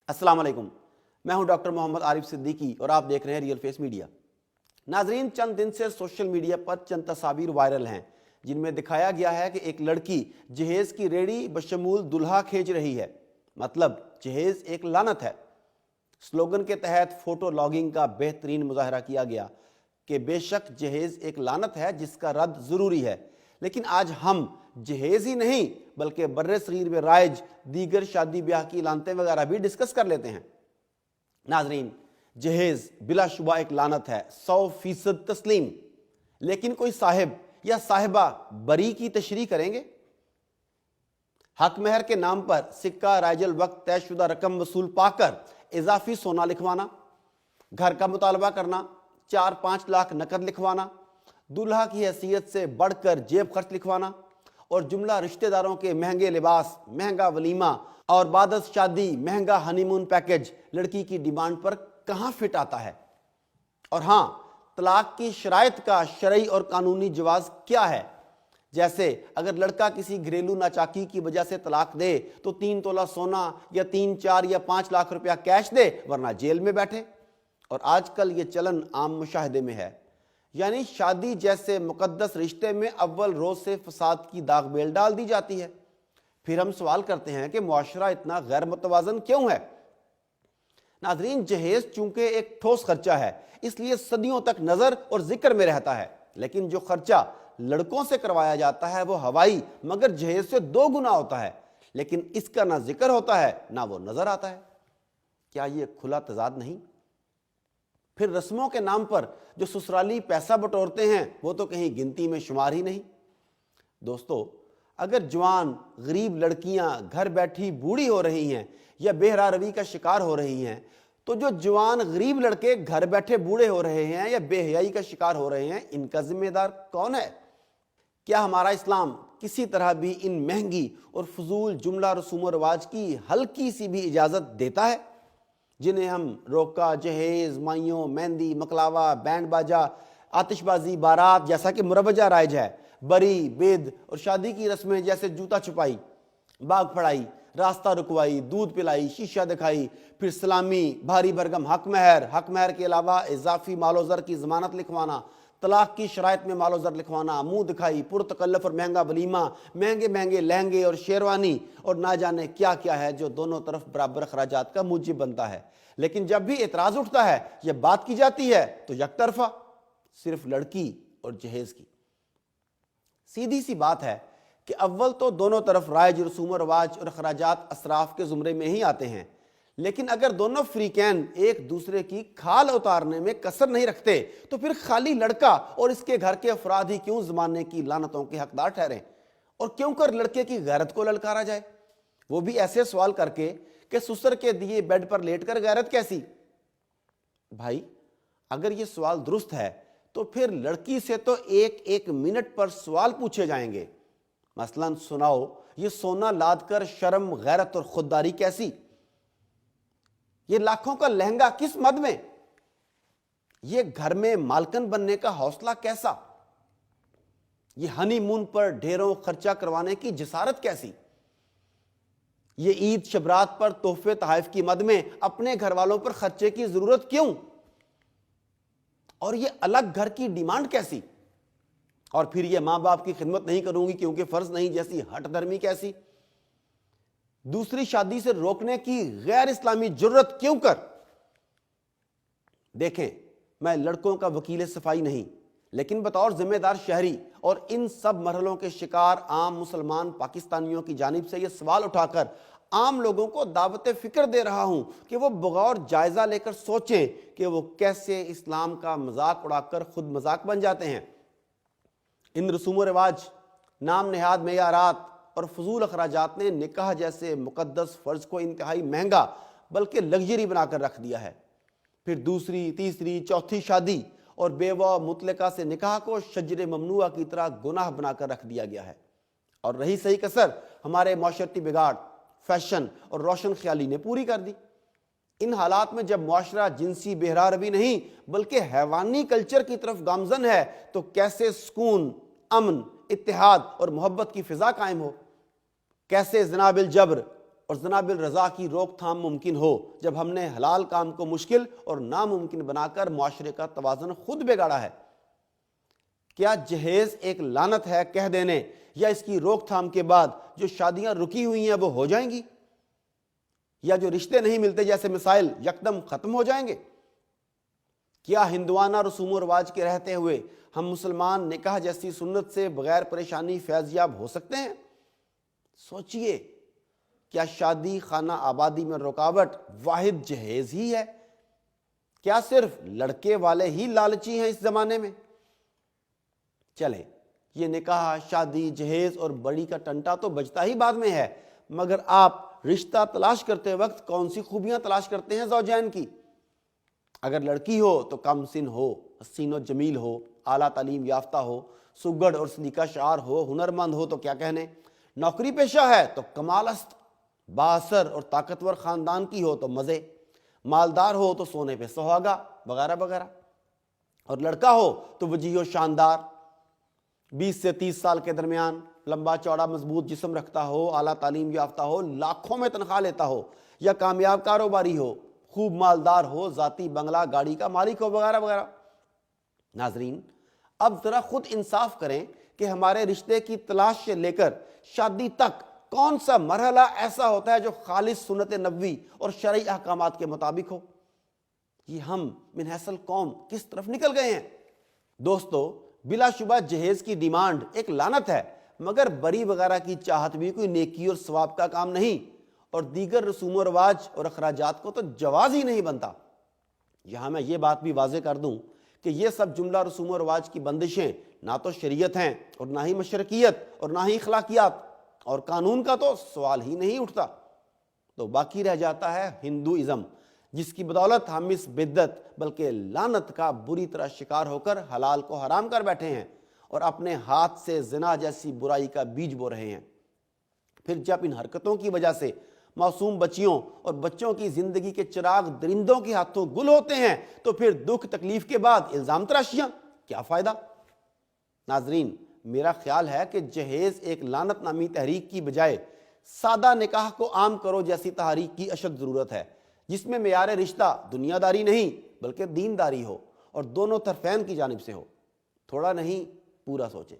अस्सलाम वालेकुम। मैं हूं डॉक्टर मोहम्मद आरिफ सिद्दीकी और आप देख रहे हैं रियल फेस मीडिया। नाजरीन, चंद दिन से सोशल मीडिया पर चंद तस्वीर वायरल हैं जिनमें दिखाया गया है कि एक लड़की जहेज की रेडी बशमूल दुल्हा खींच रही है। मतलब जहेज एक लानत है। स्लोगन के तहत फोटो लॉगिंग का बेहतरीन मुजाहरा किया गया कि बेशक जहेज एक लानत है जिसका रद्द ज़रूरी है, लेकिन आज हम जहेज ही नहीं बल्कि बर्रे सगीर में राइज दीगर शादी ब्याह की लानतें वगैरह भी डिस्कस कर लेते हैं। नाजरीन, जहेज बिलाशुबा एक लानत है, 100% तस्लीम। लेकिन कोई साहिब या साहिबा बरी की तशरीह करेंगे? हक महर के नाम पर सिक्का राइजल वक्त तयशुदा रकम वसूल पाकर इजाफी सोना लिखवाना, घर का मुतालबा करना, 4-5 लाख नकद लिखवाना, दूल्हा की हैसियत से बढ़कर जेब खर्च लिखवाना और जुमला रिश्तेदारों के महंगे लिबास, महंगा वलीमा और बादस शादी महंगा हनीमून पैकेज लड़की की डिमांड पर कहाँ फिट आता है? और हाँ, तलाक की शराइत का शरई और कानूनी जवाज क्या है? जैसे अगर लड़का किसी घरेलू नाचाकी की वजह से तलाक दे तो 3 तोला सोना या 3, 4 या 5 लाख रुपया कैश दे वरना जेल में बैठे। और आजकल ये चलन आम मुशाहिदे में है। यानी शादी जैसे मुकद्दस रिश्ते में अव्वल रोज से फसाद की दाग बेल डाल दी जाती है। फिर हम सवाल करते हैं कि मुआशरा इतना गैर मुतवाजन क्यों है? नाजरीन, जहेज चूंकि एक ठोस खर्चा है इसलिए सदियों तक नजर और जिक्र में रहता है, लेकिन जो खर्चा लड़कों से करवाया जाता है वो हवाई मगर जहेज से 2 गुना होता है, लेकिन इसका ना जिक्र होता है ना वो नजर आता है। क्या ये खुला तजाद नहीं? फिर रस्मों के नाम पर जो ससुराली पैसा बटोरते हैं वो तो कहीं गिनती में शुमार ही नहीं। दोस्तों, अगर जवान गरीब लड़कियां घर बैठी बूढ़ी हो रही हैं या बेहरा रवी का शिकार हो रही हैं, तो जो जवान गरीब लड़के घर बैठे बूढ़े हो रहे हैं या बेहयाई का शिकार हो रहे हैं, इनका जिम्मेदार कौन है? क्या हमारा इस्लाम किसी तरह भी इन महंगी और फजूल जुमला रसूम व रिवाज की हल्की सी भी इजाजत देता है, जिन्हें हम रोका, जहेज, माइयों, मेहंदी, मकलावा, बैंड बाजा, आतिशबाजी, बारात जैसा कि मुरवजा राइज है, बरी, बेद और शादी की रस्में जैसे जूता छुपाई, बाग फड़ाई, रास्ता रुकवाई, दूध पिलाई, शीशा दिखाई, फिर सलामी, भारी भरगम हक महर के अलावा इजाफी मालो ज़र की जमानत लिखवाना, तलाक की शराइत में मालो ज़र लिखवाना, मुंह दिखाई, पुरतकल्लफ और महंगा वलीमा, महंगे महंगे लहंगे और शेरवानी और ना जाने क्या क्या है जो दोनों तरफ बराबर खराजात का मूजिब बनता है। लेकिन जब भी एतराज उठता है या बात की जाती है तो यकतरफा, सिर्फ लड़की और जहेज की। सीधी सी बात है कि अव्वल तो दोनों तरफ राइज, रसूम रवाज और खराजात असराफ के जुमरे में ही आते हैं, लेकिन अगर दोनों फ्रीकैन एक दूसरे की खाल उतारने में कसर नहीं रखते तो फिर खाली लड़का और इसके घर के अफराद ही क्यों जमाने की लानतों के हकदार ठहरें? और क्यों कर लड़के की गैरत को ललकारा जाए, वो भी ऐसे सवाल करके कि ससुर के दिए बेड पर लेटकर गैरत कैसी? भाई, अगर ये सवाल दुरुस्त है तो फिर लड़की से तो एक एक मिनट पर सवाल पूछे जाएंगे। मसलन सुनाओ, ये सोना लाद कर शर्म, गैरत और खुददारी कैसी? ये लाखों का लहंगा किस मद में? ये घर में मालकन बनने का हौसला कैसा? ये हनीमून पर ढेरों खर्चा करवाने की जिसारत कैसी? ये ईद शबरात पर तोहफे तहाइफ की मद में अपने घर वालों पर खर्चे की जरूरत क्यों? और ये अलग घर की डिमांड कैसी? और फिर ये मां बाप की खिदमत नहीं करूंगी क्योंकि फर्ज नहीं जैसी हट धर्मी कैसी? दूसरी शादी से रोकने की गैर इस्लामी जुर्रत क्यों कर? देखें, मैं लड़कों का वकील सफाई नहीं, लेकिन बतौर जिम्मेदार शहरी और इन सब मरहलों के शिकार आम मुसलमान पाकिस्तानियों की जानिब से यह सवाल उठाकर आम लोगों को दावत फिक्र दे रहा हूं कि वो बगौर जायजा लेकर सोचें कि वो कैसे इस्लाम का मजाक उड़ाकर खुद मजाक बन जाते हैं। इन रसूम रिवाज, नाम नेहाद मेयारात और फजूल अखराजात ने निकाह जैसे मुकद्दस फर्ज को इंतहाई महंगा बल्कि लग्जरी बनाकर रख दिया है। फिर दूसरी, तीसरी, चौथी शादी और बेवा मुतलका से निकाह को शजरे ममनुआ की तरह गुनाह बनाकर रख दिया गया है। और रही सही कसर हमारे माशरती बिगाड़, फैशन और रोशन ख्याली ने पूरी कर दी। इन हालात में जब मुआशरा जिनसी बेहरा रवी नहीं बल्कि हैवानी कल्चर की तरफ गामजन है तो कैसे सुकून, अमन, इत्तेहाद और मोहब्बत की फिजा कायम हो? कैसे जनाबिल जबर, اور زنا بالرضا کی روک تھام ممکن ہو جب ہم نے حلال کام کو مشکل اور ناممکن بنا کر معاشرے کا توازن خود بگاڑا ہے؟ کیا جہیز ایک لعنت ہے کہہ دینے یا اس کی روک تھام کے بعد جو شادیاں رکی ہوئی ہیں وہ ہو جائیں گی؟ یا جو رشتے نہیں ملتے جیسے مسائل یکدم ختم ہو جائیں گے؟ کیا ہندوانہ رسوم و رواج کے رہتے ہوئے ہم مسلمان نکاح جیسی سنت سے بغیر پریشانی فیض یاب ہو سکتے ہیں؟ سوچئے، کیا شادی خانہ آبادی میں رکاوٹ واحد جہیز ہی ہے؟ کیا صرف لڑکے والے ہی لالچی ہیں اس زمانے میں؟ چلے، یہ نکاح، شادی، جہیز اور بڑی کا ٹنٹا تو بجتا ہی بعد میں ہے، مگر آپ رشتہ تلاش کرتے وقت کون سی خوبیاں تلاش کرتے ہیں زوجین کی؟ اگر لڑکی ہو تو کم سن ہو، حسین و جمیل ہو، اعلیٰ تعلیم یافتہ ہو، سگڑ اور سلیقہ شعار ہو، ہنرمند ہو تو کیا کہنے، نوکری پیشہ ہے تو کمال است، بااثر اور طاقتور خاندان کی ہو تو مزے، مالدار ہو تو سونے پہ سہاگا وغیرہ وغیرہ، اور لڑکا ہو تو وجیح و شاندار، 20 سے 30 سال کے درمیان، لمبا چوڑا مضبوط جسم رکھتا ہو، اعلیٰ تعلیم یافتہ ہو، لاکھوں میں تنخواہ لیتا ہو، یا کامیاب کاروباری ہو، خوب مالدار ہو، ذاتی بنگلہ گاڑی کا مالک ہو وغیرہ وغیرہ۔ ناظرین، اب ذرا خود انصاف کریں کہ ہمارے رشتے کی تلاش سے لے کر شادی تک کون سا مرحلہ ایسا ہوتا ہے جو خالص سنت نبوی اور شرعی احکامات کے مطابق ہو؟ یہ ہم من حیث القوم کس طرف نکل گئے ہیں؟ دوستو، بلا شبہ جہیز کی ڈیمانڈ ایک لعنت ہے، مگر بری وغیرہ کی چاہت بھی کوئی نیکی اور ثواب کا کام نہیں، اور دیگر رسوم و رواج اور اخراجات کو تو جواز ہی نہیں بنتا۔ یہاں میں یہ بات بھی واضح کر دوں کہ یہ سب جملہ رسوم و رواج کی بندشیں نہ تو شریعت ہیں اور نہ ہی مشرکیت اور نہ ہی اخلاقیات، اور قانون کا تو سوال ہی نہیں اٹھتا۔ تو باقی رہ جاتا ہے ہندوازم، جس کی بدولت ہم اس بدعت بلکہ لعنت کا بری طرح شکار ہو کر حلال کو حرام کر بیٹھے ہیں اور اپنے ہاتھ سے زنا جیسی برائی کا بیج بو رہے ہیں۔ پھر جب ان حرکتوں کی وجہ سے معصوم بچیوں اور بچوں کی زندگی کے چراغ درندوں کے ہاتھوں گل ہوتے ہیں تو پھر دکھ تکلیف کے بعد الزام تراشیاں، کیا فائدہ؟ ناظرین، میرا خیال ہے کہ جہیز ایک لعنت نامی تحریک کی بجائے سادہ نکاح کو عام کرو جیسی تحریک کی اشد ضرورت ہے، جس میں معیار رشتہ دنیا داری نہیں بلکہ دین داری ہو اور دونوں طرفین کی جانب سے ہو۔ تھوڑا نہیں، پورا سوچیں۔